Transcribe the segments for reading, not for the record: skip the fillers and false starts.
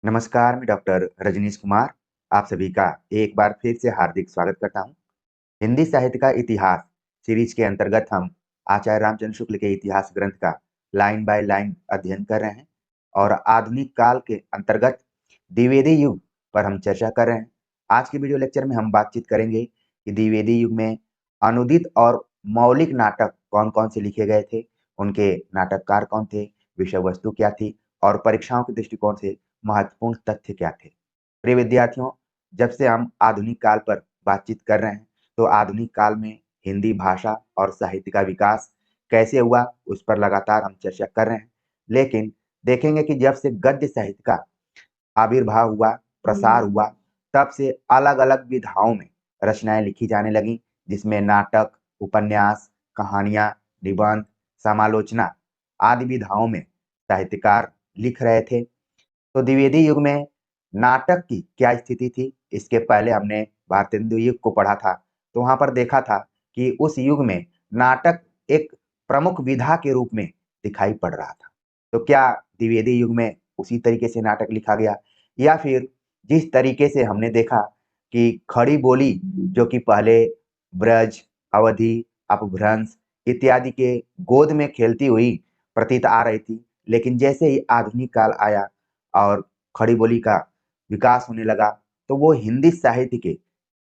नमस्कार, मैं डॉक्टर रजनीश कुमार आप सभी का एक बार फिर से हार्दिक स्वागत करता हूँ। हिंदी साहित्य का इतिहास सीरीज के अंतर्गत हम आचार्य रामचंद्र शुक्ल के इतिहास ग्रंथ का लाइन बाय लाइन अध्ययन कर रहे हैं और आधुनिक काल के अंतर्गत द्विवेदी युग पर हम चर्चा कर रहे हैं। आज के वीडियो लेक्चर में हम बातचीत करेंगे कि द्विवेदी युग में अनुदित और मौलिक नाटक कौन-कौन से लिखे गए थे, उनके नाटककार कौन थे, विषय वस्तु क्या थी और परीक्षाओं के दृष्टिकोण से महत्वपूर्ण तथ्य क्या थे। प्रिय विद्यार्थियों, जब से हम आधुनिक काल पर बातचीत कर रहे हैं, तो आधुनिक काल में हिंदी भाषा और साहित्य का विकास कैसे हुआ, उस पर लगातार हम चर्चा कर रहे हैं। लेकिन देखेंगे कि जब से गद्य साहित्य का आविर्भाव हुआ, प्रसार हुआ, तब से अलग-अलग विधाओं में रचनाएँ लिखी जाने लगीं, जिसमें नाटक, उपन्यास, कहानियाँ, निबंध, समालोचना आदि विधाओं में साहित्यकार लिख रहे थे। तो द्विवेदी युग में नाटक की क्या स्थिति थी, इसके पहले हमने भारतेंदु युग को पढ़ा था, तो वहाँ पर देखा था कि उस युग में नाटक एक प्रमुख विधा के रूप में दिखाई पड़ रहा था। तो क्या द्विवेदी युग में उसी तरीके से नाटक लिखा गया या फिर जिस तरीके से हमने देखा कि खड़ी बोली जो कि पहले ब्रज, अवधि, अपभ्रंश इत्यादि के गोद में खेलती हुई प्रतीत आ रही थी, लेकिन जैसे ही आधुनिक काल आया और खड़ी बोली का विकास होने लगा, तो वो हिंदी साहित्य के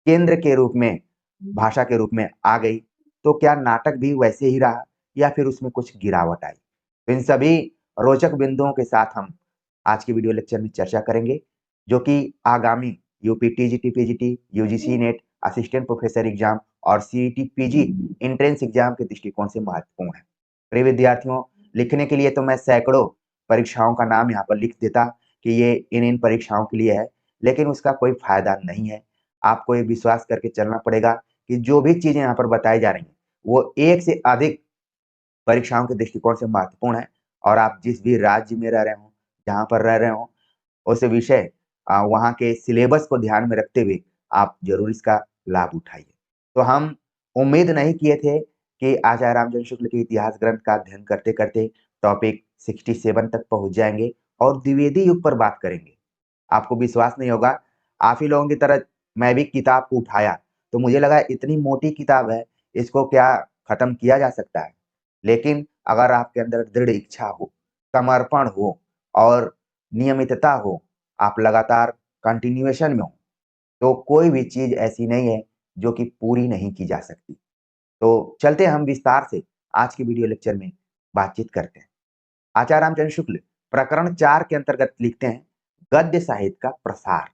केंद्र के रूप में, भाषा के रूप में आ गई। तो क्या नाटक भी वैसे ही रहा या फिर उसमें कुछ गिरावट आई? तो इन सभी रोचक बिंदुओं के साथ हम आज के वीडियो लेक्चर में चर्चा करेंगे, जो कि आगामी UP TGT, PGT, UGC net, assistant professor exam और सीईटी पीजी एंट्रेंस एग्जाम के दृष्टिकोण से महत्वपूर्ण है। प्रिय विद्यार्थियों, लिखने के लिए तो मैं सैकड़ों परीक्षाओं का नाम यहाँ पर लिख देता कि ये इन परीक्षाओं के लिए है, लेकिन उसका कोई फायदा नहीं है। आपको ये विश्वास करके चलना पड़ेगा कि जो भी चीजें यहाँ पर बताई जा रही हैं, वो एक से अधिक परीक्षाओं के दृष्टिकोण से महत्वपूर्ण है और आप जिस भी राज्य में रह रहे हो, जहाँ पर रह रहे हो, उस विषय वहाँ के सिलेबस को ध्यान में रखते हुए आप ज़रूर इसका लाभ उठाइए। तो हम उम्मीद नहीं किए थे कि आचार्य रामचंद्र शुक्ल के इतिहास ग्रंथ का अध्ययन करते-करते टॉपिक 67 तक पहुँच जाएँगे और द्विवेदी युग पर बात करेंगे। आपको विश्वास नहीं होगा, आप ही लोगों की तरह मैं भी किताब को उठाया, तो मुझे लगा इतनी मोटी किताब है, इसको क्या खत्म किया जा सकता है? लेकिन अगर आपके अंदर दृढ़ इच्छा हो, समर्पण हो और नियमितता हो, आप लगातार कंटिन्यूएशन में हो, तो कोई भी चीज़ ऐसी नहीं है जो कि पूरी नहीं की जा सकती। तो चलते हैं हम विस्तार से आज के वीडियो लेक्चर में बातचीत करते हैं। आचार्य रामचंद्र शुक्ल प्रकरण 4 के अंतर्गत लिखते हैं, गद्य साहित्य का प्रसार।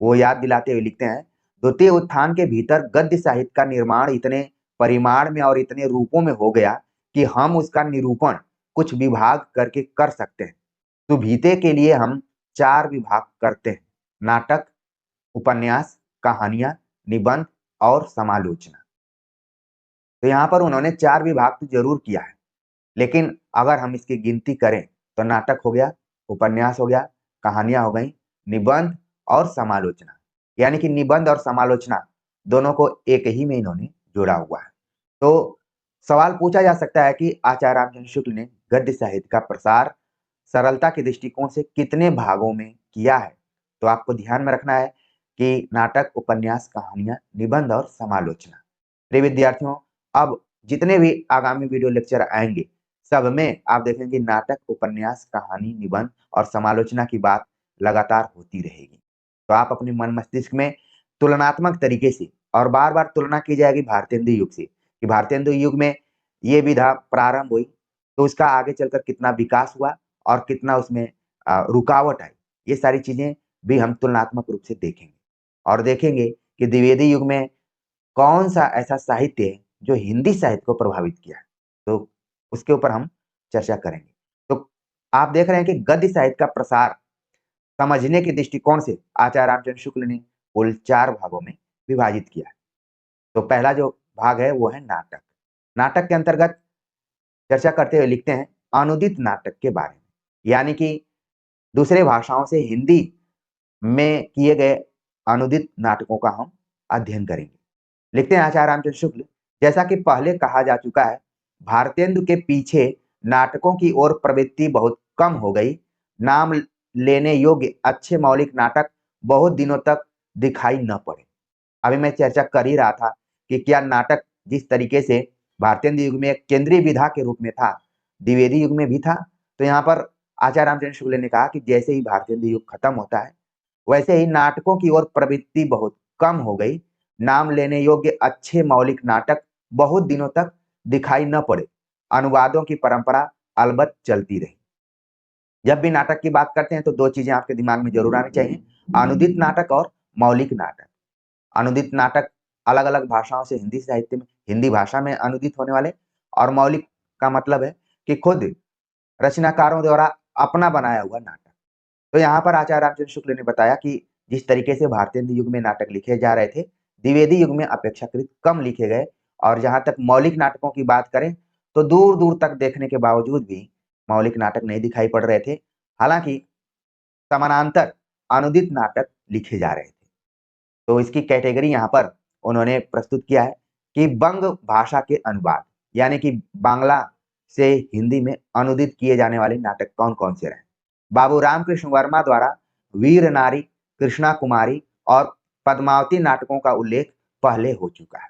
वो याद दिलाते हुए लिखते हैं, द्वितीय उत्थान के भीतर गद्य साहित्य का निर्माण इतने परिमाण में और इतने रूपों में हो गया कि हम उसका निरूपण कुछ विभाग करके कर सकते हैं। सुभीते के लिए हम 4 विभाग करते हैं, नाटक, उपन्यास, कहानियाँ, निबंध और समालोचना। तो यहाँ पर उन्होंने 4 विभाग तो ज़रूर किया है, लेकिन अगर हम इसकी गिनती करें, तो नाटक हो गया, उपन्यास हो गया, कहानियाँ हो गईं, निबंध और समालोचना। यानी कि निबंध और समालोचना दोनों को एक ही में इन्होंने जोड़ा हुआ है। तो सवाल पूछा जा सकता है कि आचार्य रामचंद्र शुक्ल ने गद्य साहित्य का प्रसार सरलता के दृष्टिकोण से कितने भागों में किया है? तो आपको ध्यान में रखना है कि नाटक, उपन्यास, कहानियाँ, निबंध और समालोचना। प्रिय विद्यार्थियों, अब जितने भी आगामी वीडियो लेक्चर आएँगे, सब में आप देखेंगे नाटक, उपन्यास, कहानी, निबंध और समालोचना की बात लगातार होती रहेगी। तो आप अपने मन मस्तिष्क में तुलनात्मक तरीके से और बार-बार तुलना की जाएगी भारतेंदु युग से, कि भारतेंदु युग में ये विधा प्रारंभ हुई, तो उसका आगे चलकर कितना विकास हुआ और कितना उसमें रुकावट आई। ये सारी चीज़ें भी हम तुलनात्मक रूप से देखेंगे और देखेंगे कि द्विवेदी युग में कौन-सा ऐसा साहित्य है जो हिंदी साहित्य को प्रभावित किया है? तो उसके ऊपर हम चर्चा करेंगे। तो आप देख रहे हैं कि गद्य साहित्य का प्रसार समझने के दृष्टिकोण से आचार्य रामचंद्र शुक्ल ने कुल 4 भागों में विभाजित किया है। तो पहला जो भाग है वो है नाटक। नाटक के अंतर्गत चर्चा करते हुए लिखते हैं अनुदित नाटक के बारे में। यानी कि दूसरे भाषाओं से हिंदी में किए गए अनुदित नाटकों का हम अध्ययन करेंगे। लिखते हैं आचार्य रामचंद्र शुक्ल, जैसा कि पहले कहा जा चुका है, भारतेंदु के पीछे नाटकों की ओर प्रवृत्ति बहुत कम हो गई। नाम लेने योग्य अच्छे मौलिक नाटक बहुत दिनों तक दिखाई न पड़े। अभी मैं चर्चा कर ही रहा था कि क्या नाटक जिस तरीके से भारतेंदु युग में एक केंद्रीय विधा के रूप में था, द्विवेदी युग में भी था। तो यहाँ पर आचार्य रामचंद्र शुक्ल ने कहा कि जैसे ही भारतेंदु युग खत्म होता है, वैसे ही नाटकों की ओर प्रवृत्ति बहुत कम हो गई। नाम लेने योग्य अच्छे मौलिक नाटक बहुत दिनों तक दिखाई न पड़े। अनुवादों की परंपरा अलबत्त चलती रही। जब भी नाटक की बात करते हैं तो दो चीजें आपके दिमाग में जरूर आनी चाहिए, अनुदित नाटक और मौलिक नाटक। अनुदित नाटक अलग अलग भाषाओं से हिंदी साहित्य में, हिंदी भाषा में अनुदित होने वाले, और मौलिक का मतलब है कि खुद रचनाकारों द्वारा अपना बनाया हुआ नाटक। तो यहाँ पर आचार्य रामचंद्र शुक्ल ने बताया कि जिस तरीके से भारतेंदु युग में नाटक लिखे जा रहे थे, द्विवेदी युग में अपेक्षाकृत कम लिखे गए। और जहां तक मौलिक नाटकों की बात करें तो दूर दूर तक देखने के बावजूद भी मौलिक नाटक नहीं दिखाई पड़ रहे थे। हालांकि समानांतर अनुदित नाटक लिखे जा रहे थे। तो इसकी कैटेगरी यहाँ पर उन्होंने प्रस्तुत किया है कि बंग भाषा के अनुवाद, यानी कि बांग्ला से हिंदी में अनुदित किए जाने वाले नाटक कौन कौन से रहे। बाबू रामकृष्ण वर्मा द्वारा वीर नारी, कृष्णा कुमारी और पद्मावती नाटकों का उल्लेख पहले हो चुका है।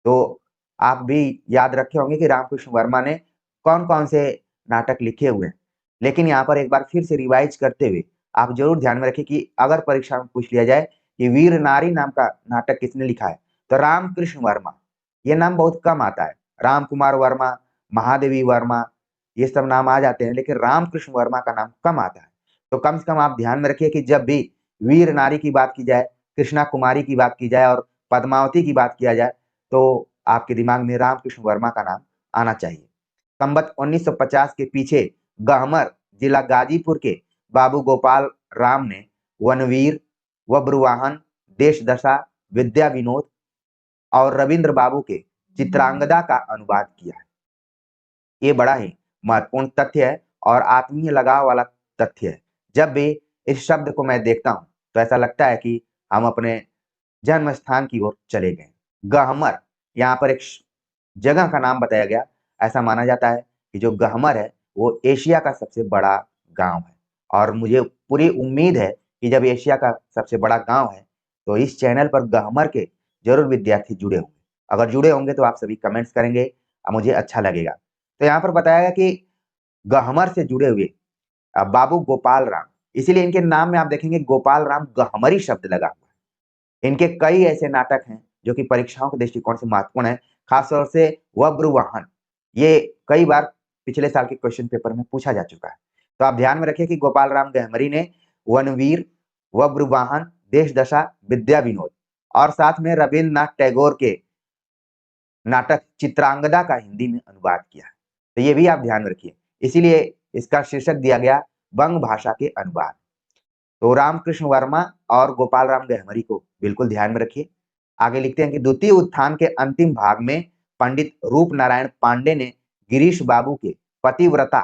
तो आप भी याद रखे होंगे कि रामकृष्ण वर्मा ने कौन कौन से नाटक लिखे हुए हैं। लेकिन यहाँ पर एक बार फिर से रिवाइज करते हुए आप जरूर ध्यान में रखें कि अगर परीक्षा में पूछ लिया जाए कि वीर नारी नाम का नाटक किसने लिखा है, तो रामकृष्ण वर्मा। ये नाम बहुत कम आता है। राम कुमार वर्मा, महादेवी वर्मा, ये सब नाम आ जाते हैं, लेकिन रामकृष्ण वर्मा का नाम कम आता है। तो कम से कम आप ध्यान में रखिए कि जब भी वीर नारी की बात की जाए, कृष्णा कुमारी की बात की जाए और पद्मावती की बात किया जाए, तो आपके दिमाग में रामकृष्ण वर्मा का नाम आना चाहिए। संवत 1950 के पीछे गहमर, जिला गाजीपुर के बाबू गोपाल राम ने वनवीर, वब्रुवाहन, देश दशा, विद्या विनोद और रविंद्र बाबू के चित्रांगदा का अनुवाद किया है। ये बड़ा ही महत्वपूर्ण तथ्य है और आत्मीय लगाव वाला तथ्य है। जब भी इस शब्द को मैं देखता हूं तो ऐसा लगता है कि हम अपने जन्म स्थान की ओर चले गए। गहमर, यहाँ पर एक जगह का नाम बताया गया। ऐसा माना जाता है कि जो गहमर है वो एशिया का सबसे बड़ा गांव है। और मुझे पूरी उम्मीद है कि जब एशिया का सबसे बड़ा गांव है तो इस चैनल पर गहमर के जरूर विद्यार्थी जुड़े होंगे। अगर जुड़े होंगे तो आप सभी कमेंट्स करेंगे और मुझे अच्छा लगेगा। तो यहाँ पर बताया गया कि गहमर से जुड़े हुए बाबू गोपाल राम, इसीलिए इनके नाम में आप देखेंगे गोपाल राम गहमरी शब्द लगा हुआ है। इनके कई ऐसे नाटक हैं जो कि परीक्षाओं के दृष्टिकोण से महत्वपूर्ण है, खासतौर से वब्रुवाहन। ये कई बार पिछले साल के क्वेश्चन पेपर में पूछा जा चुका है। तो आप ध्यान में रखिए कि गोपाल राम गहमरी ने वनवीर, वब्रुवाहन, देश दशा, विद्या विनोद और साथ में रविन्द्रनाथ टैगोर के नाटक चित्रांगदा का हिंदी में अनुवाद किया है। तो ये भी आप ध्यान रखिए, इसीलिए इसका शीर्षक दिया गया बंग भाषा के अनुवाद। तो रामकृष्ण वर्मा और गोपाल राम गहमरी को बिल्कुल ध्यान में रखिए। आगे लिखते हैं कि द्वितीय उत्थान के अंतिम भाग में पंडित रूप नारायण पांडे ने गिरीश बाबू के पतिव्रता,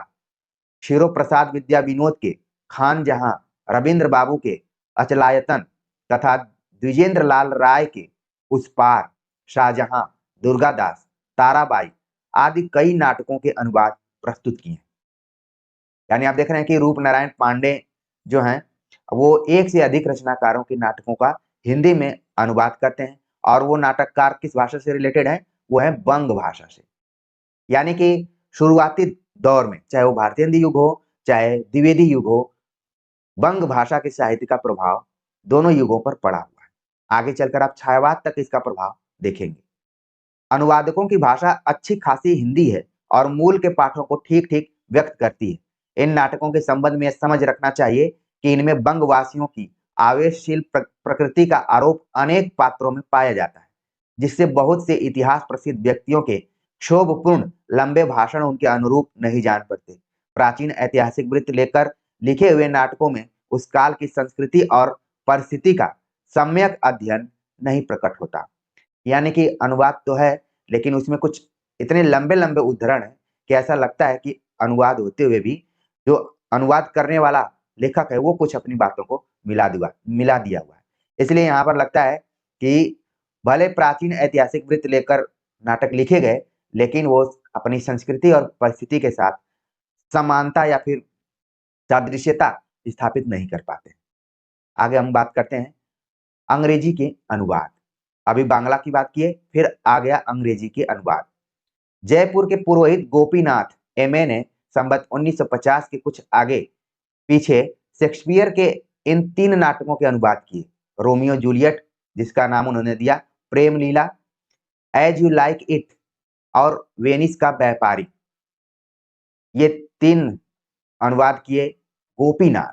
क्षीरो प्रसाद विद्या विनोद के खान जहां, रविंद्र बाबू के अचलायतन तथा द्विजेंद्र लाल राय के उस पार, शाहजहां, दुर्गादास, ताराबाई आदि कई नाटकों के अनुवाद प्रस्तुत किए। यानी आप देख रहे हैं कि रूप नारायण पांडे जो हैं वो एक से अधिक रचनाकारों के नाटकों का हिंदी में अनुवाद करते हैं। और वो नाटककार किस भाषा से रिलेटेड है? वो है बंग भाषा से। यानी कि शुरुआती दौर में, चाहे वो भारतेंदु युग हो चाहे द्विवेदी युग हो, बंग भाषा के साहित्य का प्रभाव दोनों युगों पर पड़ा हुआ है। आगे चलकर आप छायावाद तक इसका प्रभाव देखेंगे। अनुवादकों की भाषा अच्छी खासी हिंदी है और मूल के पाठों को ठीक ठीक व्यक्त करती है। इन नाटकों के संबंध में समझ रखना चाहिए कि इनमें बंगवासियों की आवेशशील प्रकृति का आरोप अनेक पात्रों में पाया जाता है, जिससे बहुत से इतिहास प्रसिद्ध व्यक्तियों के क्षोभपूर्ण लंबे भाषण उनके अनुरूप नहीं जान पड़ते। प्राचीन ऐतिहासिक वृत्त लेकर लिखे हुए नाटकों में उस काल की संस्कृति और परिस्थिति का सम्यक अध्ययन नहीं प्रकट होता। यानी कि अनुवाद तो है, लेकिन उसमें कुछ इतने लंबे लंबे उद्धरण है कि ऐसा लगता है कि अनुवाद होते हुए भी जो अनुवाद करने वाला लेखक है वो कुछ अपनी बातों को मिला दिया हुआ है। इसलिए यहाँ पर लगता है कि भले प्राचीन ऐतिहासिक वृत्त लेकर नाटक लिखे गए, लेकिन वो अपनी संस्कृति और परिस्थिति के साथ समानता या फिर सादृश्यता स्थापित नहीं कर पाते। आगे हम बात करते हैं अंग्रेजी के अनुवाद। अभी बांग्ला की बात किए, फिर आ गया अंग्रेजी के अनुवाद। जयपुर के पुरोहित गोपीनाथ एमए ने संवत 1950 के कुछ आगे पीछे शेक्सपियर के इन 3 नाटकों के अनुवाद किए। रोमियो जूलियट, जिसका नाम उन्होंने दिया प्रेम लीला, एज यू लाइक इट और वेनिस का व्यापारी। ये 3 अनुवाद किए गोपीनाथ।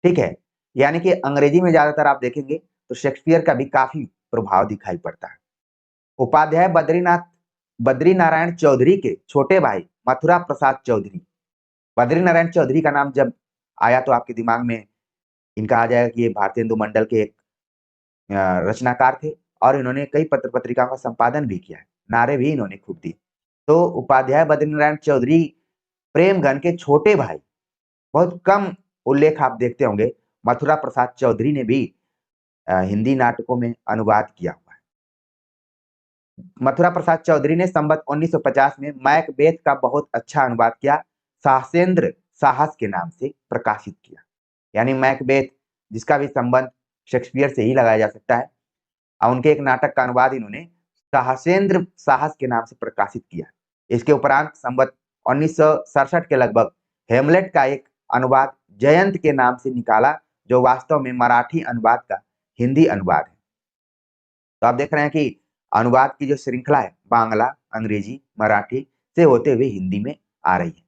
ठीक है, यानी कि अंग्रेजी में ज्यादातर आप देखेंगे तो शेक्सपियर का भी काफी प्रभाव दिखाई पड़ता है। उपाध्याय बद्रीनारायण चौधरी के छोटे भाई मथुरा प्रसाद चौधरी। बद्रीनारायण चौधरी का नाम जब आया तो आपके दिमाग में इनका आ जाएगा कि ये भारतीय हिंदू मंडल के एक रचनाकार थे और इन्होंने कई पत्र पत्रिकाओं का संपादन भी किया है, नारे भी इन्होंने खूब दी। तो उपाध्याय बद्रीनारायण चौधरी प्रेमघन के छोटे भाई, बहुत कम उल्लेख आप देखते होंगे। मथुरा प्रसाद चौधरी ने भी हिंदी नाटकों में अनुवाद किया हुआ है। मथुरा प्रसाद चौधरी ने संवत 1950 में मैकबेथ का बहुत अच्छा अनुवाद किया, साहसेंद्र साहस के नाम से प्रकाशित किया। यानी मैकबेथ, जिसका भी संबंध शेक्सपियर से ही लगाया जा सकता है, और उनके एक नाटक का अनुवाद इन्होंने साहसेंद्र साहस के नाम से प्रकाशित किया। इसके उपरांत संवत 1967 के लगभग हेमलेट का एक अनुवाद जयंत के नाम से निकाला, जो वास्तव में मराठी अनुवाद का हिंदी अनुवाद है। तो आप देख रहे हैं कि अनुवाद की जो श्रृंखला है बांग्ला, अंग्रेजी, मराठी से होते हुए हिंदी में आ रही है।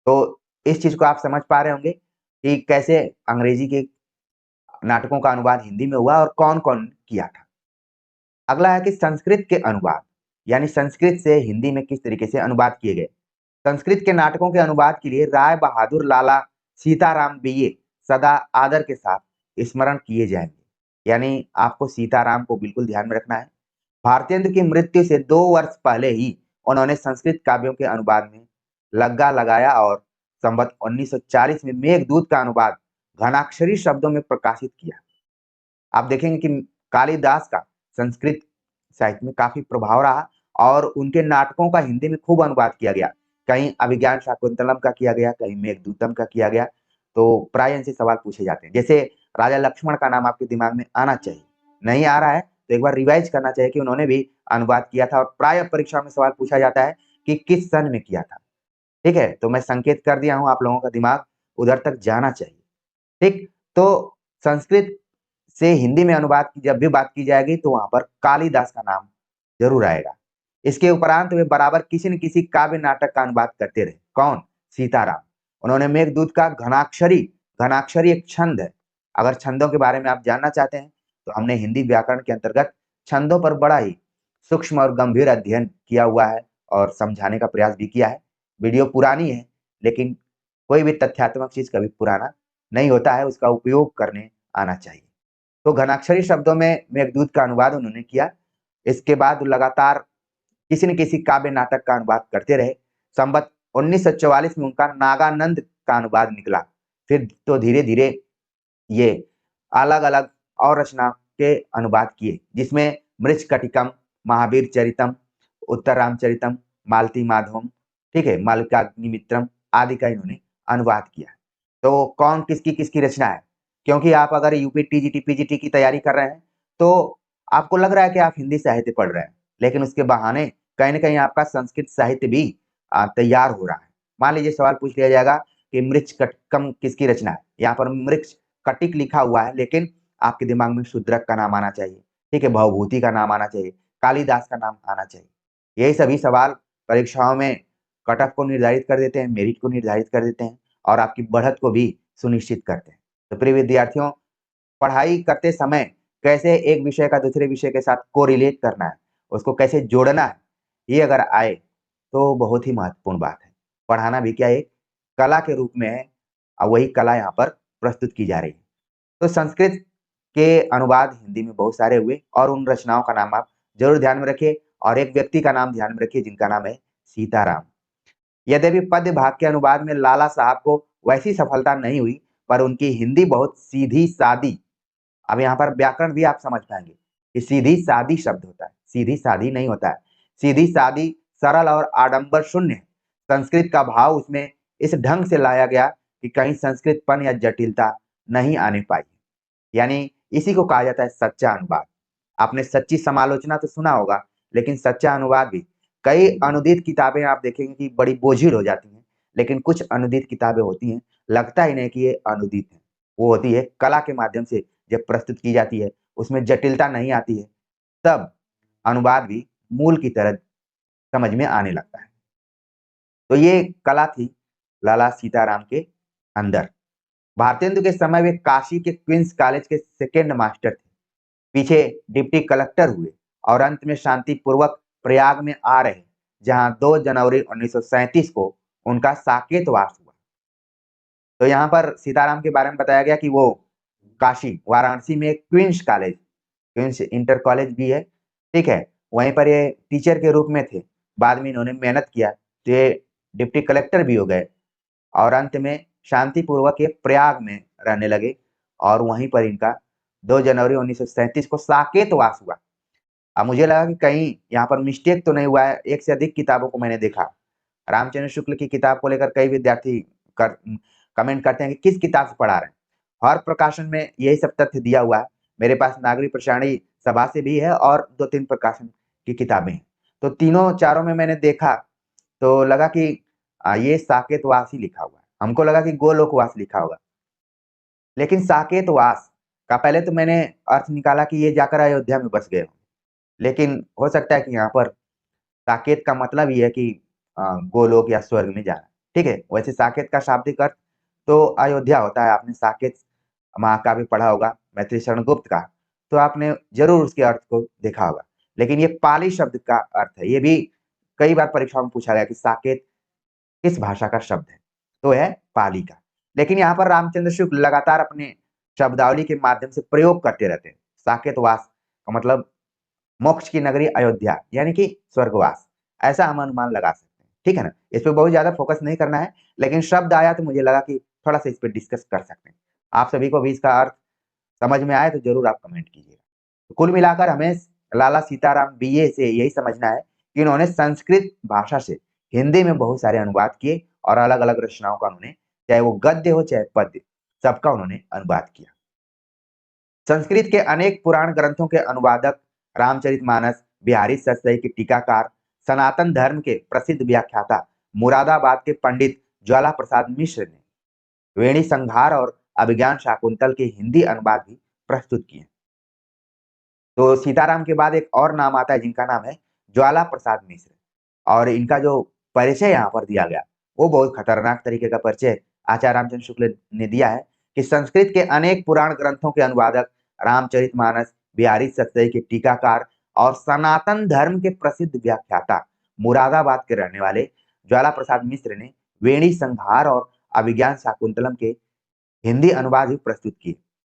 तो इस चीज को आप समझ पा रहे होंगे कि कैसे अंग्रेजी के नाटकों का अनुवाद हिंदी में हुआ और कौन कौन किया था। अगला है कि संस्कृत के अनुवाद, यानी संस्कृत से हिंदी में किस तरीके से अनुवाद किए गए। संस्कृत के नाटकों के अनुवाद के लिए राय बहादुर लाला सीताराम बीए सदा आदर के साथ स्मरण किए जाएंगे। यानी आपको सीताराम को बिल्कुल ध्यान में रखना है। भारतेंदु की मृत्यु से 2 वर्ष पहले ही उन्होंने संस्कृत काव्यों के अनुवाद में लग्गा लगाया और संवत 1940 में मेघदूत का अनुवाद घनाक्षरी शब्दों में प्रकाशित किया। आप देखेंगे कि कालिदास का संस्कृत साहित्य में काफी प्रभाव रहा और उनके नाटकों का हिंदी में खूब अनुवाद किया गया। कहीं अभिज्ञान शाकुंतलम का किया गया, कहीं मेघदूतम का किया गया। तो प्राय इनसे सवाल पूछे जाते हैं। जैसे राजा लक्ष्मण का नाम आपके दिमाग में आना चाहिए, नहीं आ रहा है तो एक बार रिवाइज करना चाहिए कि उन्होंने भी अनुवाद किया था। और प्राय परीक्षा में सवाल पूछा जाता है कि किस सन में किया था। ठीक है, तो मैं संकेत कर दिया हूं, आप लोगों का दिमाग उधर तक जाना चाहिए। ठीक, तो संस्कृत से हिंदी में अनुवाद की जब भी बात की जाएगी तो वहां पर कालिदास का नाम जरूर आएगा। इसके उपरांत वे बराबर किसी न किसी काव्य नाटक का अनुवाद करते रहे। कौन? सीताराम। उन्होंने मेघदूत का घनाक्षरी एक छंद है। अगर छंदों के बारे में आप जानना चाहते हैं तो हमने हिंदी व्याकरण के अंतर्गत छंदों पर बड़ा ही सूक्ष्म और गंभीर अध्ययन किया हुआ है और समझाने का प्रयास भी किया है। वीडियो पुरानी है, लेकिन कोई भी तथ्यात्मक चीज कभी पुराना नहीं होता है, उसका उपयोग करने आना चाहिए। तो घनाक्षरी शब्दों में मेघदूत का अनुवाद उन्होंने किया। इसके बाद लगातार किसी न किसी काव्य नाटक का अनुवाद करते रहे। संवत 1944 में उनका नागानंद का अनुवाद निकला। फिर तो धीरे धीरे ये अलग अलग और रचना के अनुवाद किए, जिसमें मृच्छकटिकम, महावीर चरितम, उत्तर रामचरितम, मालती माधवम, ठीक है, मालिकाग्निमित्रम आदि का इन्होंने अनुवाद किया। तो कौन किसकी किसकी रचना है? क्योंकि आप अगर यूपी टीजीटी पीजीटी की तैयारी कर रहे हैं तो आपको लग रहा है कि आप हिंदी साहित्य पढ़ रहे हैं, लेकिन उसके बहाने कहीं ना कहीं आपका संस्कृत साहित्य भी तैयार हो रहा है। मान लीजिए सवाल पूछ लिया जाएगा कि मृच्छकटिकम किसकी रचना है। यहाँ पर मृक्ष कटिक लिखा हुआ है, लेकिन आपके दिमाग में शूद्रक का नाम आना चाहिए, ठीक है, भवभूति का नाम आना चाहिए, कालिदास का नाम आना चाहिए। यही सभी सवाल परीक्षाओं में कट ऑफ को निर्धारित कर देते हैं, मेरिट को निर्धारित कर देते हैं और आपकी बढ़त को भी सुनिश्चित करते हैं। तो प्रिय विद्यार्थियों, पढ़ाई करते समय कैसे एक विषय का दूसरे विषय के साथ कोरिलेट करना है, उसको कैसे जोड़ना है, ये अगर आए तो बहुत ही महत्वपूर्ण बात है। पढ़ाना भी क्या एक कला के रूप में है और वही कला यहाँ पर प्रस्तुत की जा रही है। तो संस्कृत के अनुवाद हिंदी में बहुत सारे हुए और उन रचनाओं का नाम आप जरूर ध्यान में रखिए और एक व्यक्ति का नाम ध्यान में रखिए जिनका नाम है सीताराम। यद्यपि पद्य भाग के अनुवाद में लाला साहब को वैसी सफलता नहीं हुई, पर उनकी हिंदी बहुत सीधी सादी। अब यहाँ पर व्याकरण भी आप समझ पाएंगे कि सीधी सादी शब्द होता है, सीधी सादी नहीं होता है। सीधी सादी, सरल और आडंबर शून्य। संस्कृत का भाव उसमें इस ढंग से लाया गया कि कहीं संस्कृतपन या जटिलता नहीं आने पाई। यानी इसी को कहा जाता है सच्चा अनुवाद। आपने सच्ची समालोचना तो सुना होगा, लेकिन सच्चा अनुवाद भी। कई अनुदित किताबें आप देखेंगे कि बड़ी बोझिल हो जाती हैं, लेकिन कुछ अनुदित किताबें होती हैं, लगता ही नहीं कि ये अनुदित है। वो होती है कला के माध्यम से जब प्रस्तुत की जाती है, उसमें जटिलता नहीं आती है, तब अनुवाद भी मूल की तरह समझ में आने लगता है। तो ये कला थी लाला सीताराम के अंदर। भारतेंदु के समय वे काशी के क्वींस कॉलेज के सेकेंड मास्टर थे। पीछे डिप्टी कलेक्टर हुए और अंत में शांतिपूर्वक प्रयाग में आ रहे, जहां 2 जनवरी 1937 को उनका साकेतवास हुआ। तो यहाँ पर सीताराम के बारे में बताया गया कि वो काशी, वाराणसी में Queen's college, Queen's inter college भी है, ठीक है? वहीं पर ये टीचर के रूप में थे। बाद में इन्होंने मेहनत किया, तो ये डिप्टी कलेक्टर भी हो गए और अंत में शांतिपूर्वक ये प्रयाग में रहने लगे और वहीं पर इनका 2 जनवरी 1937 को साकेतवास हुआ। अब मुझे लगा कि कहीं यहाँ पर मिस्टेक तो नहीं हुआ है, एक से अधिक किताबों को मैंने देखा। रामचंद्र शुक्ल की किताब को लेकर कई विद्यार्थी कर कमेंट करते हैं कि किस किताब से पढ़ा रहे हैं। हर प्रकाशन में यही सब तथ्य दिया हुआ है। मेरे पास नागरिक प्रसारणी सभा से भी है और 2-3 प्रकाशन की किताबें हैं। तो तीनों चारों में मैंने देखा, तो लगा कि ये साकेतवास ही लिखा हुआ है। हमको लगा कि गोलोकवास लिखा होगा। लेकिन साकेतवास का पहले तो मैंने अर्थ निकाला कि ये जाकर अयोध्या में बस गए होंगे। लेकिन हो सकता है कि यहाँ पर साकेत का मतलब ये है कि गोलोक या स्वर्ग में जाना, ठीक है? वैसे साकेत का शाब्दिक अर्थ तो अयोध्या होता है। आपने साकेत महाकाव्य पढ़ा होगा मैथिली शरण गुप्त का, तो आपने ज़रूर उसके अर्थ को देखा होगा। लेकिन ये पाली शब्द का अर्थ है। ये भी कई बार परीक्षाओं में पूछा गया कि साकेत किस भाषा का शब्द है? तो है पाली का। लेकिन यहाँ पर रामचंद्र शुक्ल लगातार अपने शब्दावली के माध्यम से प्रयोग करते रहते हैं। साकेतवास का मतलब मोक्ष की नगरी अयोध्या, यानी कि स्वर्गवास, ऐसा हम अनुमान लगा सकते हैं, ठीक है ना? इस पे बहुत ज़्यादा फोकस नहीं करना है, लेकिन शब्द आया तो मुझे लगा कि थोड़ा-सा इस पे डिस्कस कर सकते हैं। आप सभी को भी इसका अर्थ समझ में आए तो ज़रूर आप कमेंट कीजिएगा। तो कुल मिलाकर हमें लाला सीताराम बीए से यही समझना है कि इन्होंने संस्कृत भाषा से हिंदी में बहुत सारे अनुवाद किए और अलग-अलग रचनाओं का उन्होंने, चाहे वो गद्य हो चाहे पद्य, सबका उन्होंने अनुवाद किया। संस्कृत के अनेक पुराण ग्रंथों के अनुवादक रामचरितमानस, बिहारी सतसई के टीकाकार, सनातन धर्म के प्रसिद्ध व्याख्याता मुरादाबाद के पंडित ज्वाला प्रसाद मिश्र ने वेणी संहार और अभिज्ञान शाकुंतल के हिंदी अनुवाद भी प्रस्तुत किए। तो सीताराम के बाद एक और नाम आता है जिनका नाम है ज्वाला प्रसाद मिश्र, और इनका जो परिचय यहाँ पर दिया गया वो बहुत खतरनाक तरीके का परिचय आचार्य रामचंद्र शुक्ल ने दिया है कि संस्कृत के अनेक पुराण ग्रंथों के अनुवादक, रामचरितमानस, बिहारी सतसई के टीकाकार और सनातन धर्म के प्रसिद्ध व्याख्याता मुरादाबाद के रहने वाले ज्वाला प्रसाद मिश्र ने वेणी संहार और अभिज्ञान शाकुंतलम के हिंदी अनुवाद भी प्रस्तुत किए।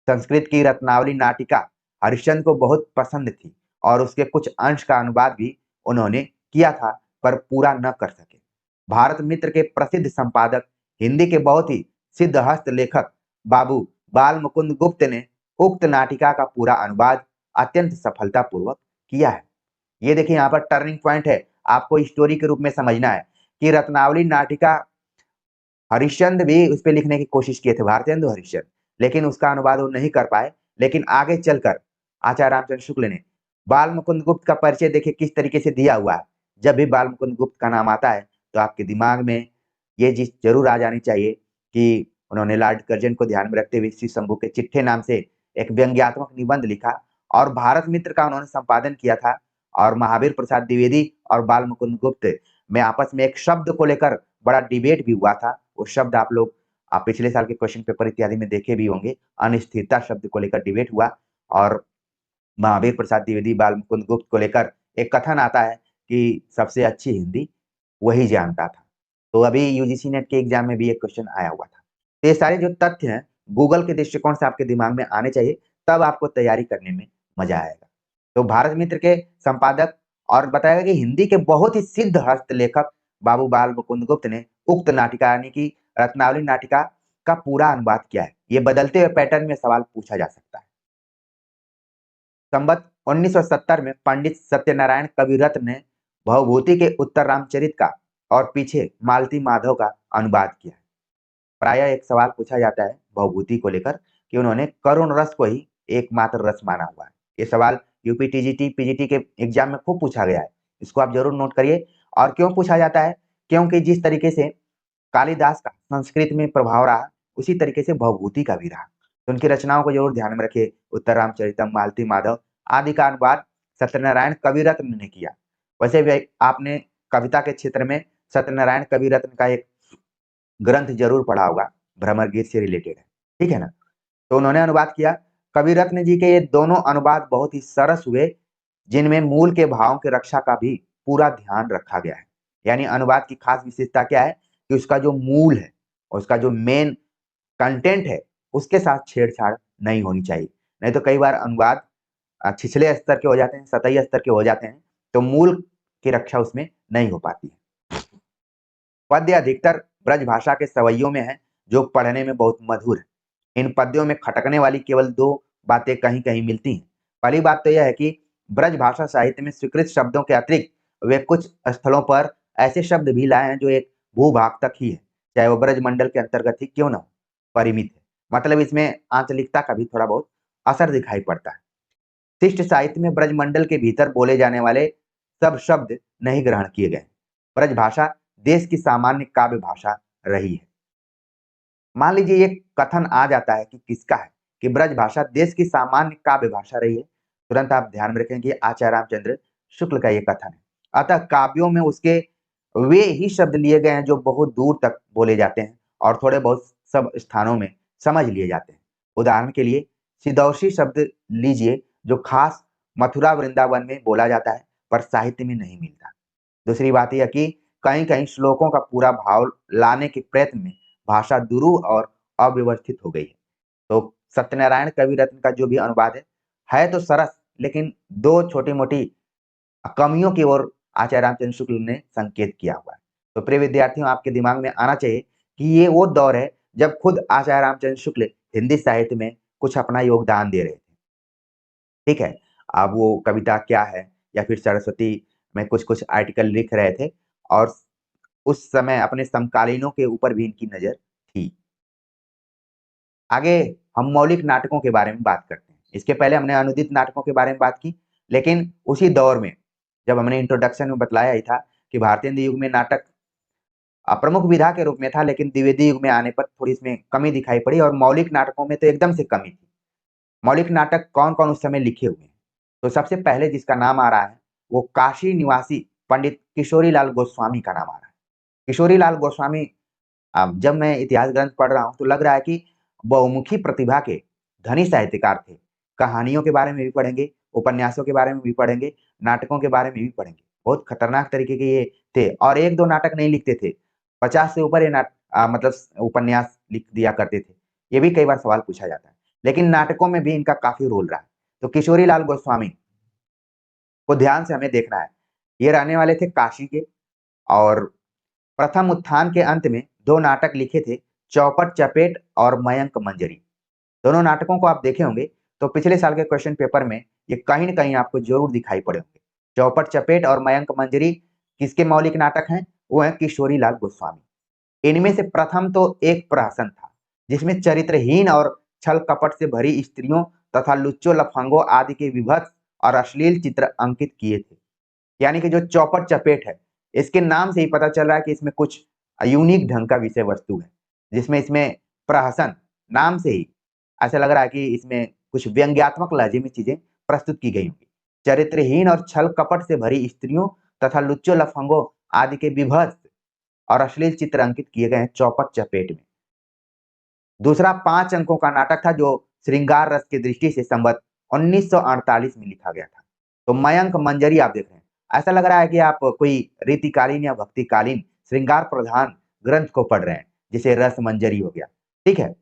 संस्कृत की रत्नावली नाटिका हरिश्चंद्र को बहुत पसंद थी और उसके कुछ अंश का अनुवाद भी उन्होंने किया था, पर पूरा न कर सके। भारत मित्र के प्रसिद्ध संपादक, हिंदी के बहुत ही सिद्ध हस्त लेखक बाबू बाल मुकुंद गुप्त ने उक्त नाटिका का पूरा अनुवाद अत्यंत सफलतापूर्वक किया है। ये देखिए यहाँ पर टर्निंग पॉइंट है, आपको स्टोरी के रूप में समझना है कि रत्नावली नाटिका हरिश्चंद्र भी उस पे लिखने की कोशिश किए थे, भारतेंदु हरिश्चंद्र, लेकिन उसका अनुवाद वो नहीं कर पाए। लेकिन आगे चलकर आचार्य रामचंद्र शुक्ल ने बाल मुकुंद गुप्त का परिचय देखिए किस तरीके से दिया हुआ है। जब भी बाल मुकुंद गुप्त का नाम आता है तो आपके दिमाग में ये चीज जरूर आ जानी चाहिए कि उन्होंने लॉर्ड कर्जन को ध्यान में रखते हुए श्री शंभू के चिट्ठे नाम से एक व्यंग्यात्मक निबंध लिखा और भारत मित्र का उन्होंने संपादन किया था। और महावीर प्रसाद द्विवेदी और बाल मुकुंद गुप्त में आपस में एक शब्द को लेकर बड़ा डिबेट भी हुआ था। वो शब्द आप लोग पिछले साल के क्वेश्चन पेपर इत्यादि में देखे भी होंगे। अनिश्चितता शब्द को लेकर डिबेट हुआ और महावीर प्रसाद द्विवेदी बाल मुकुंद गुप्त को लेकर एक कथन आता है कि सबसे अच्छी हिंदी वही जानता था। तो अभी यूजीसी नेट के एग्जाम में भी एक क्वेश्चन आया हुआ था। तो ये सारे जो तथ्य हैं गूगल के दृष्टिकोण से आपके दिमाग में आने चाहिए, तब आपको तैयारी करने में मजा आएगा। तो भारत मित्र के संपादक और बताया गया कि हिंदी के बहुत ही सिद्ध हस्तलेखक बाबू बाल मुकुंद गुप्त ने उक्त नाटिका यानी कि रत्नावली नाटिका का पूरा अनुवाद किया है। ये बदलते हुए पैटर्न में सवाल पूछा जा सकता है। संवत 1970 में पंडित सत्यनारायण कविरत्न ने भवभूति के उत्तर रामचरित का और पीछे मालती माधव का अनुवाद किया है। प्रायः एक सवाल पूछा जाता है भवभूति को लेकर कि उन्होंने करुण रस को ही एकमात्र रस माना हुआ है। ये सवाल यूपी टीजीटी पीजीटी के एग्जाम में खूब पूछा गया है, इसको आप जरूर नोट करिए। और क्यों पूछा जाता है? क्योंकि जिस तरीके से कालिदास का संस्कृत में प्रभाव रहा, उसी तरीके से भवभूति का भी रहा। तो उनकी रचनाओं को जरूर ध्यान में रखिए। उत्तर रामचरितम, मालती माधव आदि का अनुवाद सत्यनारायण कविरत्न ने किया। वैसे भी आपने कविता के क्षेत्र में सत्यनारायण कविरत्न का एक ग्रंथ जरूर पढ़ा होगा, भ्रमर गीत से रिलेटेड है, ठीक है ना? तो उन्होंने अनुवाद किया। कविरत्न जी के ये दोनों अनुवाद बहुत ही सरस हुए, जिनमें मूल के भावों की रक्षा का भी पूरा ध्यान रखा गया है। यानी अनुवाद की खास विशेषता क्या है कि उसका जो मूल है, उसका जो मेन कंटेंट है, उसके साथ छेड़छाड़ नहीं होनी चाहिए। नहीं तो कई बार अनुवाद छिछले स्तर के हो जाते हैं, सतही स्तर के हो जाते हैं, तो मूल की रक्षा उसमें नहीं हो पाती है। पद्य अधिकतर ब्रज भाषा के सवैयों में है, जो पढ़ने में बहुत मधुर है। इन पद्यों में खटकने वाली केवल दो बातें कहीं कहीं मिलती हैं। पहली बात तो यह है कि ब्रज भाषा साहित्य में स्वीकृत शब्दों के अतिरिक्त वे कुछ स्थलों पर ऐसे शब्द भी लाए हैं जो एक भूभाग तक ही है, चाहे वो ब्रज मंडल के अंतर्गत ही क्यों ना हो, परिमित है। मतलब इसमें आंचलिकता का भी थोड़ा बहुत असर दिखाई पड़ता है। शिष्ट साहित्य में ब्रज मंडल के भीतर बोले जाने वाले सब शब्द नहीं ग्रहण किए गए। ब्रज भाषा देश की सामान्य काव्य भाषा रही है। मान लीजिए ये कथन आ जाता है कि किसका है, कि ब्रज भाषा देश की सामान्य काव्य भाषा रही है, तुरंत आप ध्यान में रखेंगे आचार्य रामचंद्र शुक्ल का ये कथन है। अतः काव्यों में उसके वे ही शब्द लिए गए हैं जो बहुत दूर तक बोले जाते हैं और थोड़े बहुत सब स्थानों में समझ लिए जाते हैं। उदाहरण के लिए सिदौशी शब्द लीजिए, जो खास मथुरा वृंदावन में बोला जाता है पर साहित्य में नहीं मिलता। दूसरी बात यह कि कहीं कहीं श्लोकों का पूरा भाव लाने के प्रयत्न में भाषा दुरूह और अव्यवस्थित हो गई है। तो सत्यनारायण कविरत्न का जो भी अनुवाद है तो सरस, लेकिन दो छोटी मोटी कमियों की ओर आचार्य रामचंद्र शुक्ल ने संकेत किया हुआ है। तो प्रिय विद्यार्थियों, आपके दिमाग में आना चाहिए कि ये वो दौर है जब खुद आचार्य रामचंद्र शुक्ल हिंदी साहित्य में कुछ अपना योगदान दे रहे थे, ठीक है। अब वो कविता क्या है या फिर सरस्वती में कुछ कुछ आर्टिकल लिख रहे थे, और उस समय अपने समकालीनों के ऊपर भी इनकी नजर थी। आगे हम मौलिक नाटकों के बारे में बात करते हैं। इसके पहले हमने अनुदित नाटकों के बारे में बात की, लेकिन उसी दौर में जब हमने इंट्रोडक्शन में बतलाया ही था कि भारतीय हिंदी युग में नाटक प्रमुख विधा के रूप में था, लेकिन द्विवेदी युग में आने पर थोड़ी इसमें कमी दिखाई पड़ी और मौलिक नाटकों में तो एकदम से कमी थी। मौलिक नाटक कौन कौन उस समय लिखे हुए हैं? तो सबसे पहले जिसका नाम आ रहा है वो काशी निवासी पंडित किशोरी लाल गोस्वामी का नाम आ रहा है। किशोरी लाल गोस्वामी, जब मैं इतिहास ग्रंथ पढ़ रहा हूँ तो लग रहा है कि बहुमुखी प्रतिभा के धनी साहित्यकार थे। कहानियों के बारे में भी पढ़ेंगे, उपन्यासों के बारे में भी पढ़ेंगे, नाटकों के बारे में भी पढ़ेंगे। बहुत खतरनाक तरीके के ये थे और एक दो नाटक नहीं लिखते थे, 50 से ऊपर ये मतलब उपन्यास लिख दिया करते थे। ये भी कई बार सवाल पूछा जाता है, लेकिन नाटकों में भी इनका काफी रोल रहा है। तो किशोरी लाल गोस्वामी को ध्यान से हमें देखना है। ये रहने वाले थे काशी के, और प्रथम उत्थान के अंत में दो नाटक लिखे थे, चौपट चपेट और मयंक मंजरी। दोनों नाटकों को आप देखे होंगे तो पिछले साल के क्वेश्चन पेपर में ये कहीं न कहीं आपको जरूर दिखाई पड़े होंगे। चौपट चपेट और मयंक मंजरी किसके मौलिक नाटक हैं? वो हैं किशोरी लाल गोस्वामी। इनमें से प्रथम तो एक प्रहसन था, जिसमें चरित्रहीन और छल कपट से भरी स्त्रियों तथा लुच्चों लफंगों आदि के विभत्स और अश्लील चित्र अंकित किए थे। यानी कि जो चौपट चपेट है, इसके नाम से ही पता चल रहा है कि इसमें कुछ यूनिक ढंग का विषय वस्तु है, जिसमें इसमें प्रहसन नाम से ही ऐसा लग रहा है कि इसमें कुछ व्यंग्यात्मक लहजे में चीजें प्रस्तुत की गई होंगी। चरित्रहीन और छल कपट से भरी स्त्रियों तथा लुच्चों लफंगों आदि के विभत्स और अश्लील चित्र अंकित किए गए हैं चौपट चपेट में। दूसरा 5 अंकों का नाटक था, जो श्रृंगार रस की दृष्टि से संवत 1948 में लिखा गया था। तो मयंक मंजरी आप देख रहे हैं, ऐसा लग रहा है कि आप कोई रीतिकालीन या भक्तिकालीन श्रृंगार प्रधान ग्रंथ को पढ़ रहे हैं, जिसे रस मंजरी हो गया, ठीक है।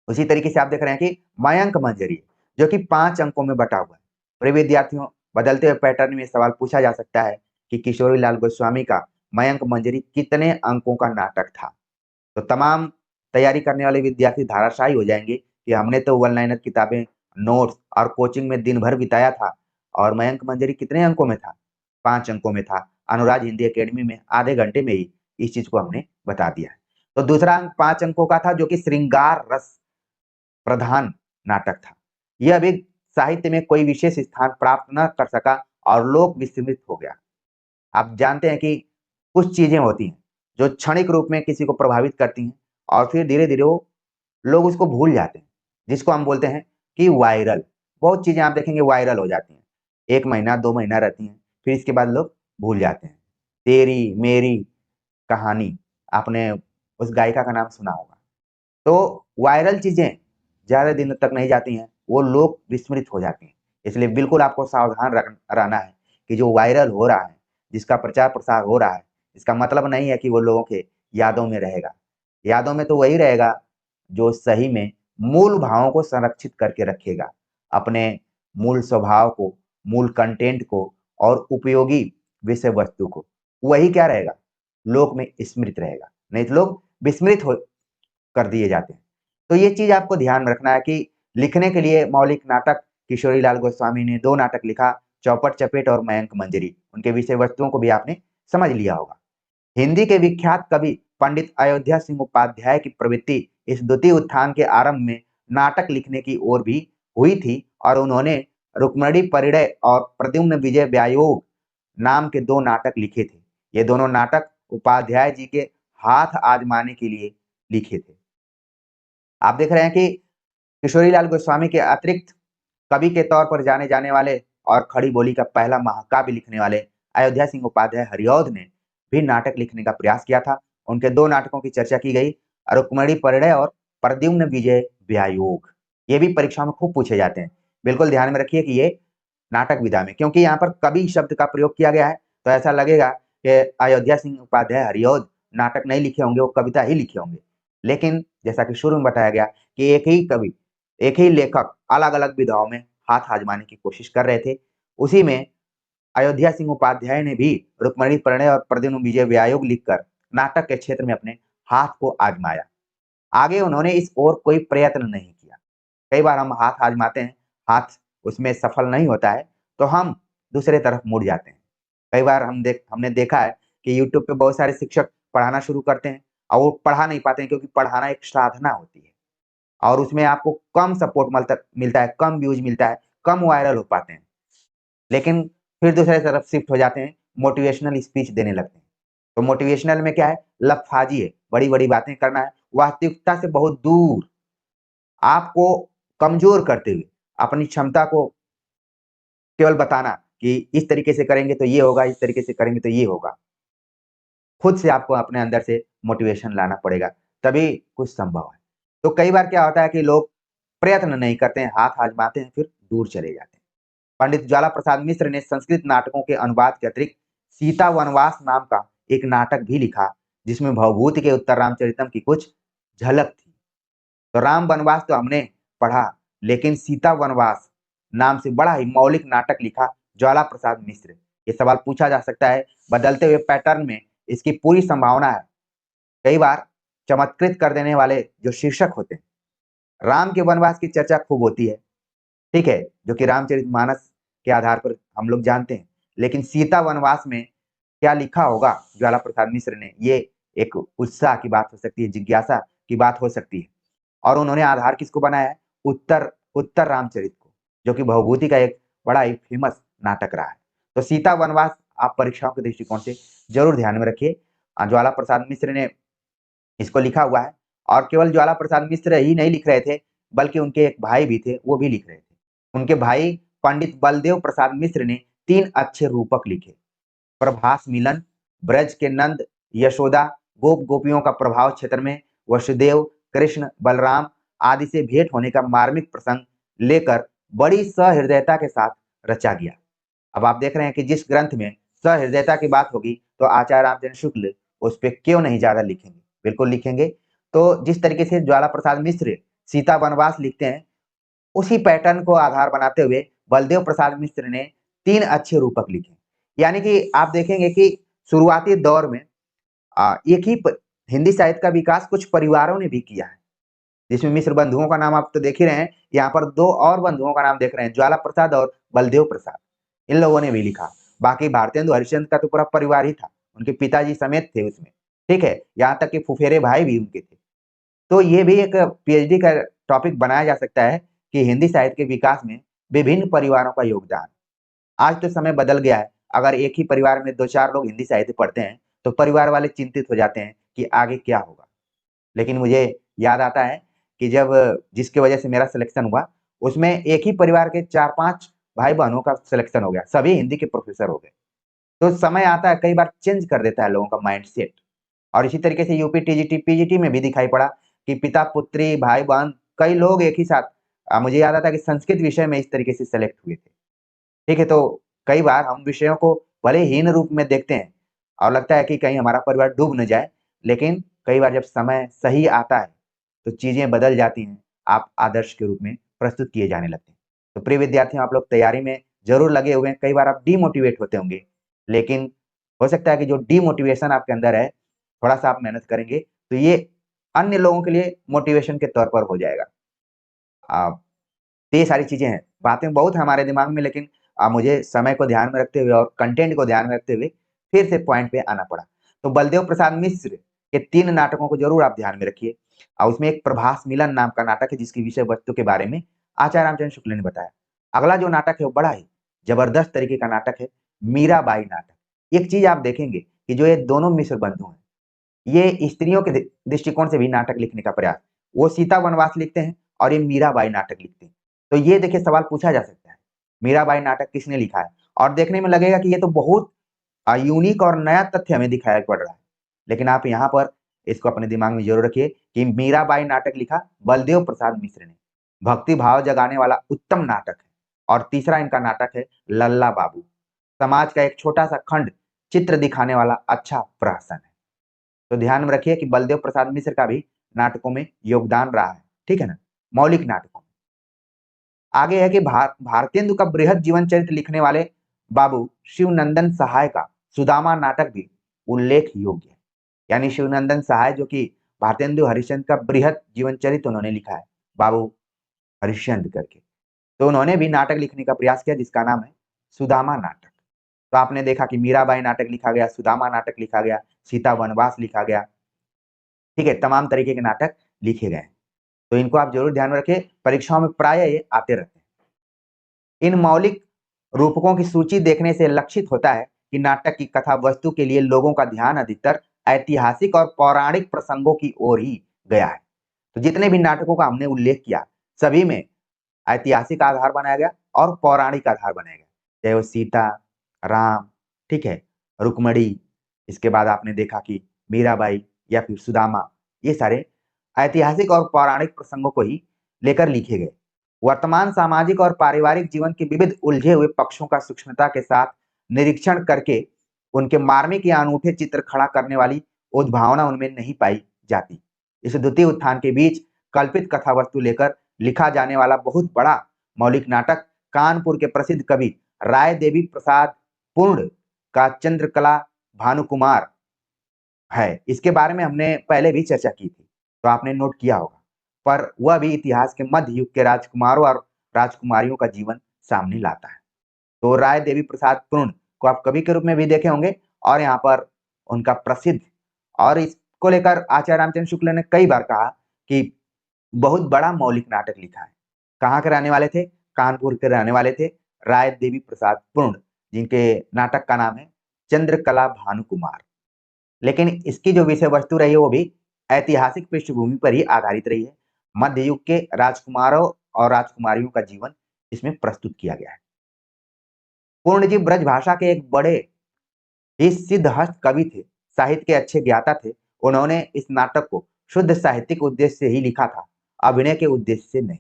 उसी तरीके से आप देख रहे हैं कि मयंक मंजरी, जो कि 5 अंकों में बटा हुआ है। प्रिय विद्यार्थियों, बदलते हुए पैटर्न में सवाल पूछा जा सकता है कि किशोरी लाल गोस्वामी का मयंक मंजरी कितने अंकों का नाटक था? तो तमाम तैयारी करने वाले विद्यार्थी धाराशायी हो जाएंगे कि हमने तो वन लाइनर किताबें, नोट्स और कोचिंग में दिन भर बिताया था, और मयंक मंजरी कितने अंकों में था? 5 अंकों में था। अनुराज हिंदी अकेडमी में आधे घंटे में ही इस चीज को हमने बता दिया है। तो दूसरा अंक 5 अंकों का था, जो कि श्रृंगार रस प्रधान नाटक था। यह भी साहित्य में कोई विशेष स्थान प्राप्त न कर सका और लोक विस्मृत हो गया। आप जानते हैं कि कुछ चीजें होती हैं जो क्षणिक रूप में किसी को प्रभावित करती हैं और फिर धीरे-धीरे वो लोग उसको भूल जाते हैं, जिसको हम बोलते हैं कि वायरल। बहुत चीज़ें आप देखेंगे वायरल हो जाती हैं। 1 महीना, 2 महीना रहती हैं, फिर इसके बाद लोग भूल जाते हैं। तेरी मेरी कहानी, आपने उस गायिका का नाम सुना होगा। तो वायरल चीज़ें ज़्यादा दिनों तक नहीं जाती हैं, वो लोग विस्मृत हो जाती हैं। इसलिए बिल्कुल आपको सावधान रहना है कि जो वायरल हो रहा है, जिसका प्रचार-प्रसार हो रहा है, इसका मतलब नहीं है कि वो लोगों के यादों में रहेगा। यादों में तो वही रहेगा, जो सही में मूल भावों को संरक्षित करके रखेगा। अपने मूल स्वभाव को, मूल कंटेंट को और उपयोगी विषय वस्तु को। वही क्या रहेगा? लोक में स्मृत रहेगा, नहीं तो लोग विस्मृत हो कर दिए जाते हैं। तो ये चीज़ आपको ध्यान में रखना है कि लिखने के लिए मौलिक नाटक किशोरीलाल गोस्वामी ने 2 नाटक लिखा, चौपट-चपेट और मयंक मंजरी। उनके विषय वस्तुओं को भी आपने समझ लिया होगा। हिंदी के विख्यात कवि पंडित अयोध्या सिंह उपाध्याय की प्रवृत्ति इस द्वितीय उत्थान के आरंभ में नाटक लिखने की ओर भी हुई थी और उन्होंने रुक्मिणी परिणय और प्रद्युम्न विजय व्यायोग नाम के 2 नाटक लिखे थे। ये दोनों नाटक उपाध्याय जी के हाथ आजमाने के लिए लिखे थे। आप देख रहे हैं कि किशोरीलाल गोस्वामी के अतिरिक्त कवि के तौर पर जाने जाने वाले और खड़ी बोली का पहला महाकाव्य लिखने वाले अयोध्या सिंह उपाध्याय हरिऔध ने भी नाटक लिखने का प्रयास किया था। उनके 2 नाटकों की चर्चा की गई, रुक्मिणी परिणय और प्रद्युम्न विजय व्यायोग। ये भी परीक्षा में खूब पूछे जाते हैं। बिल्कुल ध्यान में रखिए कि ये नाटक विधा में, क्योंकि यहाँ पर कवि शब्द का प्रयोग किया गया है, तो ऐसा लगेगा कि अयोध्या सिंह उपाध्याय हरिऔध नाटक नहीं लिखे होंगे, वो कविता ही लिखे होंगे। लेकिन जैसा कि शुरू में बताया गया कि एक ही कवि, एक ही लेखक अलग-अलग विधाओं में हाथ आजमाने की कोशिश कर रहे थे। उसी में अयोध्या सिंह उपाध्याय ने भी रुक्मिणी परिणय और प्रद्युम्न विजय व्यायोग लिखकर नाटक के क्षेत्र में अपने हाथ को आजमाया। आगे उन्होंने इस ओर कोई प्रयत्न नहीं किया। कई बार हम हाथ आजमाते हैं, हाथ उसमें सफल नहीं होता है, तो हम दूसरे तरफ मुड़ जाते हैं। कई बार हमने देखा है कि यूट्यूब पे बहुत सारे शिक्षक पढ़ाना शुरू करते हैं और वो पढ़ा नहीं पाते हैं, क्योंकि पढ़ाना एक साधना होती है और उसमें आपको कम सपोर्ट मिलता है, कम व्यूज़ मिलता है, कम वायरल हो पाते हैं। लेकिन फिर दूसरी तरफ शिफ्ट हो जाते हैं, मोटिवेशनल स्पीच देने लगते हैं। तो मोटिवेशनल में क्या है? लफ़ाज़ी है, बड़ी-बड़ी बातें करना है, वास्तविकता से बहुत दूर, आपको कमज़ोर करते हुए, अपनी क्षमता को केवल बताना कि इस तरीके से करेंगे तो ये होगा, इस तरीके से करेंगे तो ये होगा। खुद से आपको अपने अंदर से मोटिवेशन लाना पड़ेगा, तभी कुछ संभव है। तो कई बार क्या होता है कि लोग प्रयत्न नहीं करते हैं, हाथ आज़माते हैं, फिर दूर चले जाते हैं। पंडित ज्वाला प्रसाद मिश्र ने संस्कृत नाटकों के अनुवाद के अतिरिक्त सीता वनवास नाम का एक नाटक भी लिखा, जिसमें भवभूति के उत्तर रामचरितम की कुछ झलक थी। तो राम वनवास तो हमने पढ़ा, लेकिन सीता वनवास नाम से बड़ा ही मौलिक नाटक लिखा ज्वाला प्रसाद मिश्र। ये सवाल पूछा जा सकता है, बदलते हुए पैटर्न में इसकी पूरी संभावना है। कई बार चमत्कृत कर देने वाले जो शीर्षक होते हैं, राम के वनवास की चर्चा खूब होती है, ठीक है, जो कि रामचरितमानस के आधार पर हम लोग जानते हैं। लेकिन सीता वनवास में क्या लिखा होगा ज्वाला प्रसाद मिश्र ने, ये एक उत्साह की बात हो सकती है, जिज्ञासा की बात हो सकती है। और उन्होंने आधार किसको बनाया है? उत्तर उत्तर रामचरित को, जो कि भवभूति का एक बड़ा ही फेमस नाटक रहा है। तो सीता वनवास आप परीक्षाओं के दृष्टिकोण से ज़रूर ध्यान में रखिए। ज्वाला प्रसाद मिश्र ने इसको लिखा हुआ है और केवल ज्वाला प्रसाद मिश्र ही नहीं लिख रहे थे, बल्कि उनके एक भाई भी थे, वो भी लिख रहे थे। उनके भाई पंडित बलदेव प्रसाद मिश्र ने 3 अच्छे रूपक लिखे। प्रभास मिलन, ब्रज के नंद, यशोदा, गोप-गोपियों का प्रभाव क्षेत्र में, वसुदेव, कृष्ण, बलराम आदि से भेंट होने का मार्मिक प्रसंग लेकर बड़ी सहृदयता के साथ रचा गया। अब आप देख रहे हैं कि जिस ग्रंथ में सहृदयता की बात होगी, तो आचार्य रामचंद्र शुक्ल उस पे क्यों नहीं ज़्यादा लिखेंगे? बिल्कुल लिखेंगे। तो जिस तरीके से ज्वाला प्रसाद मिश्र सीता वनवास लिखते हैं, उसी पैटर्न को आधार बनाते हुए बलदेव प्रसाद मिश्र ने 3 अच्छे रूपक लिखे। यानी कि आप देखेंगे कि शुरुआती दौर में एक ही प हिंदी साहित्य का विकास कुछ परिवारों ने भी किया है, जिसमें मिश्र बंधुओं का नाम आप तो देख ही रहे हैं, यहाँ पर 2 और बंधुओं का नाम देख रहे हैं, ज्वाला प्रसाद और बलदेव प्रसाद। इन लोगों ने भी लिखा। बाकी भारतेंदु हरिश्चंद्र का तो पूरा परिवार ही था, उनके पिताजी समेत थे उसमें, ठीक है? यहाँ तक कि फुफेरे भाई भी उनके थे। तो ये भी एक पीएचडी का टॉपिक बनाया जा सकता है कि हिंदी साहित्य के विकास में विभिन्न परिवारों का योगदान। आज तो समय बदल गया है, अगर एक ही परिवार में 2-4 लोग हिंदी साहित्य पढ़ते हैं, तो परिवार वाले चिंतित हो जाते हैं कि आगे क्या होगा। लेकिन मुझे याद आता है कि जब जिसकी वजह से मेरा सिलेक्शन हुआ, उसमें एक ही परिवार के 4-5 भाई-बहनों का सिलेक्शन हो गया, सभी हिंदी के प्रोफेसर हो गए। तो समय आता है, कई बार चेंज कर देता है लोगों का माइंडसेट। और इसी तरीके से यूपी टीजीटी, पीजीटी में भी दिखाई पड़ा कि पिता-पुत्री, भाई-बहन कई लोग एक ही साथ मुझे याद आता है कि संस्कृत विषय में इस तरीके से सेलेक्ट हुए थे। ठीक है, तो कई बार हम विषयों को भले हीन रूप में देखते हैं और लगता है कि कहीं हमारा परिवार डूब न जाए, लेकिन कई बार जब समय सही आता है, तो चीज़ें बदल जाती हैं, आप आदर्श के रूप में प्रस्तुत किए जाने लगते हैं। तो प्रिय विद्यार्थियों, आप लोग तैयारी में ज़रूर लगे हुए हैं, कई बार आप डीमोटिवेट होते होंगे, लेकिन हो सकता है कि जो डीमोटिवेशन आपके अंदर है, थोड़ा-सा आप मेहनत करेंगे, तो ये अन्य लोगों के लिए मोटिवेशन के तौर पर हो जाएगा। अ, तो ये सारी चीज़ें हैं, बातें बहुत हैं हमारे दिमाग में, लेकिन मुझे समय को ध्यान में रखते हुए और कंटेंट को ध्यान में रखते हुए फिर से पॉइंट पे आना पड़ा। तो बलदेव प्रसाद मिश्र के 3 नाटकों को ज़रूर आप ध्यान में रखिए। उसमें एक प्रभास मिलन नाम का नाटक है जिसकी विषय वस्तु के बारे में आचार्य रामचंद्र शुक्ल ने बताया। अगला जो नाटक है वो बड़ा ही जबरदस्त तरीके का नाटक है, मीराबाई नाटक। एक चीज़ आप देखेंगे कि जो ये दोनों मिश्र बंधु हैं, ये स्त्रियों के दृष्टिकोण से भी नाटक लिखने का प्रयास, वो सीता वनवास लिखते हैं और ये मीराबाई नाटक लिखते हैं। तो ये देखिए सवाल पूछा जा सकता है, मीराबाई नाटक किसने लिखा है? और देखने में लगेगा कि ये तो बहुत यूनिक और नया तथ्य हमें दिखाई पड़ रहा है। लेकिन आप यहाँ पर इसको अपने दिमाग में ज़रूर रखिए कि मीराबाई नाटक लिखा बलदेव प्रसाद मिश्र ने। भक्ति भाव जगाने वाला उत्तम नाटक है। और तीसरा इनका नाटक है लल्ला बाबू। समाज का एक छोटा-सा खंड चित्र दिखाने वाला अच्छा प्रहसन है। तो ध्यान में रखिए कि बलदेव प्रसाद मिश्र का भी नाटकों में योगदान रहा है, ठीक है ना? मौलिक नाटकों में। आगे है कि भारतेंदु का बृहद जीवन चरित्र लिखने वाले बाबू शिवनंदन सहाय का सुदामा नाटक भी उल्लेख योग्य है। यानी शिवनंदन सहाय जो कि भारतेंदु हरिश्चंद्र का बृहद जीवन चरित्र उन्होंने लिखा है, बाबू हरिश्चंद्र करके। तो उन्होंने भी नाटक लिखने का प्रयास किया जिसका नाम है सुदामा नाटक। तो आपने देखा कि मीराबाई नाटक लिखा गया, सुदामा नाटक लिखा गया, सीता वनवास लिखा गया, ठीक है? तमाम तरीके के नाटक लिखे गए हैं। तो इनको आप ज़रूर ध्यान में रखें, परीक्षाओं में प्रायः ये आते रहते हैं। इन मौलिक रूपकों की सूची देखने से लक्षित होता है कि नाटक की कथा वस्तु के लिए लोगों का ध्यान अधिकतर ऐतिहासिक और पौराणिक प्रसंगों की ओर ही गया है। तो जितने भी नाटकों का हमने उल्लेख किया, सभी में ऐतिहासिक आधार बनाया गया और पौराणिक आधार बनाया गया। चाहे वो सीता, राम, ठीक है, रुक्मणी, इसके बाद आपने देखा कि मीराबाई या फिर सुदामा, ये सारे ऐतिहासिक और पौराणिक प्रसंगों को ही लेकर लिखे गए। वर्तमान सामाजिक और पारिवारिक जीवन के विविध उलझे हुए पक्षों का सूक्ष्मता के साथ निरीक्षण करके उनके मार्मिक या अनूठे चित्र खड़ा करने वाली उद्भावना उनमें नहीं पाई जाती। इस द्वितीय उत्थान के बीच कल्पित कथा वस्तु लेकर लिखा जाने वाला बहुत बड़ा मौलिक नाटक कानपुर के प्रसिद्ध कवि राय देवी प्रसाद पूर्ण का चंद्रकला भानुकुमार है। इसके बारे में हमने पहले भी चर्चा की थी, तो आपने नोट किया होगा। पर वह भी इतिहास के मध्य युग के राजकुमारों और राजकुमारियों का जीवन सामने लाता है। तो राय देवी प्रसाद पूर्ण को आप कवि के रूप में भी देखे होंगे और यहाँ पर उनका प्रसिद्ध और इसको लेकर आचार्य रामचंद्र शुक्ल ने कई बार कहा कि बहुत बड़ा मौलिक नाटक लिखा है। कहाँ के रहने वाले थे? कानपुर के रहने वाले थे राय देवी प्रसाद पूर्ण, जिनके नाटक का नाम है चंद्रकला भानुकुमार। लेकिन इसकी जो विषय वस्तु रही है वो भी ऐतिहासिक पृष्ठभूमि पर ही आधारित रही है। मध्य युग के राजकुमारों और राजकुमारियों का जीवन इसमें प्रस्तुत किया गया है। पूर्ण जी ब्रजभाषा के एक बड़े ही सिद्धहस्त कवि थे, साहित्य के अच्छे ज्ञाता थे। उन्होंने इस नाटक को शुद्ध साहित्यिक उद्देश्य से ही लिखा था, अभिनय के उद्देश्य से नहीं।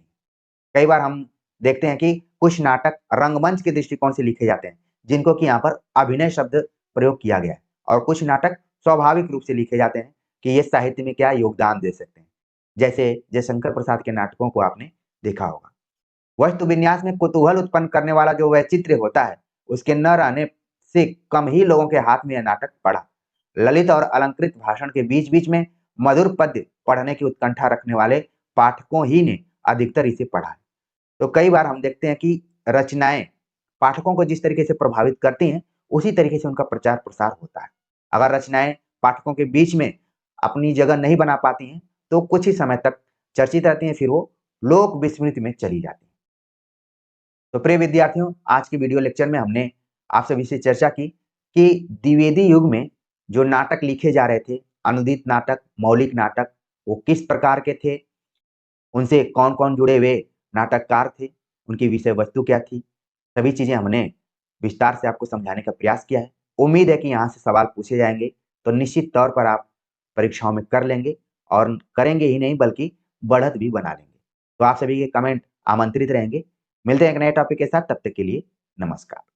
कई बार हम देखते हैं कि कुछ नाटक रंगमंच के दृष्टिकोण से लिखे जाते हैं, जिनको कि यहाँ पर अभिनय शब्द प्रयोग किया गया है, और कुछ नाटक स्वाभाविक रूप से लिखे जाते हैं कि ये साहित्य में क्या योगदान दे सकते हैं। जैसे जयशंकर प्रसाद के नाटकों को आपने देखा होगा। वस्तु विन्यास में कुतूहल उत्पन्न करने वाला जो वह चित्र होता है, उसके न रहने से कम ही लोगों के हाथ में यह नाटक पड़ा। ललित और अलंकृत भाषण के बीच बीच में मधुर पद्य पढ़ने की उत्कंठा रखने वाले पाठकों ही ने अधिकतर इसे पढ़ा है। तो कई बार हम देखते हैं कि रचनाएं पाठकों को जिस तरीके से प्रभावित करती हैं, उसी तरीके से उनका प्रचार प्रसार होता है। अगर रचनाएं पाठकों के बीच में अपनी जगह नहीं बना पाती हैं, तो कुछ ही समय तक चर्चित रहती हैं, फिर वो लोक विस्मृति में चली जाती है। तो प्रिय विद्यार्थियों, आज की वीडियो लेक्चर में हमने आप सभी से चर्चा की कि द्विवेदी युग में जो नाटक लिखे जा रहे थे, अनुदित नाटक, मौलिक नाटक, वो किस प्रकार के थे, उनसे कौन-कौन जुड़े हुए नाटककार थे, उनकी विषय वस्तु क्या थी, सभी चीजें हमने विस्तार से आपको समझाने का प्रयास किया है। उम्मीद है कि यहाँ से सवाल पूछे जाएंगे तो निश्चित तौर पर आप परीक्षाओं में कर लेंगे और करेंगे ही नहीं बल्कि बढ़त भी बना लेंगे। तो आप सभी के कमेंट आमंत्रित रहेंगे। मिलते हैं एक नए टॉपिक के साथ, तब तक के लिए नमस्कार।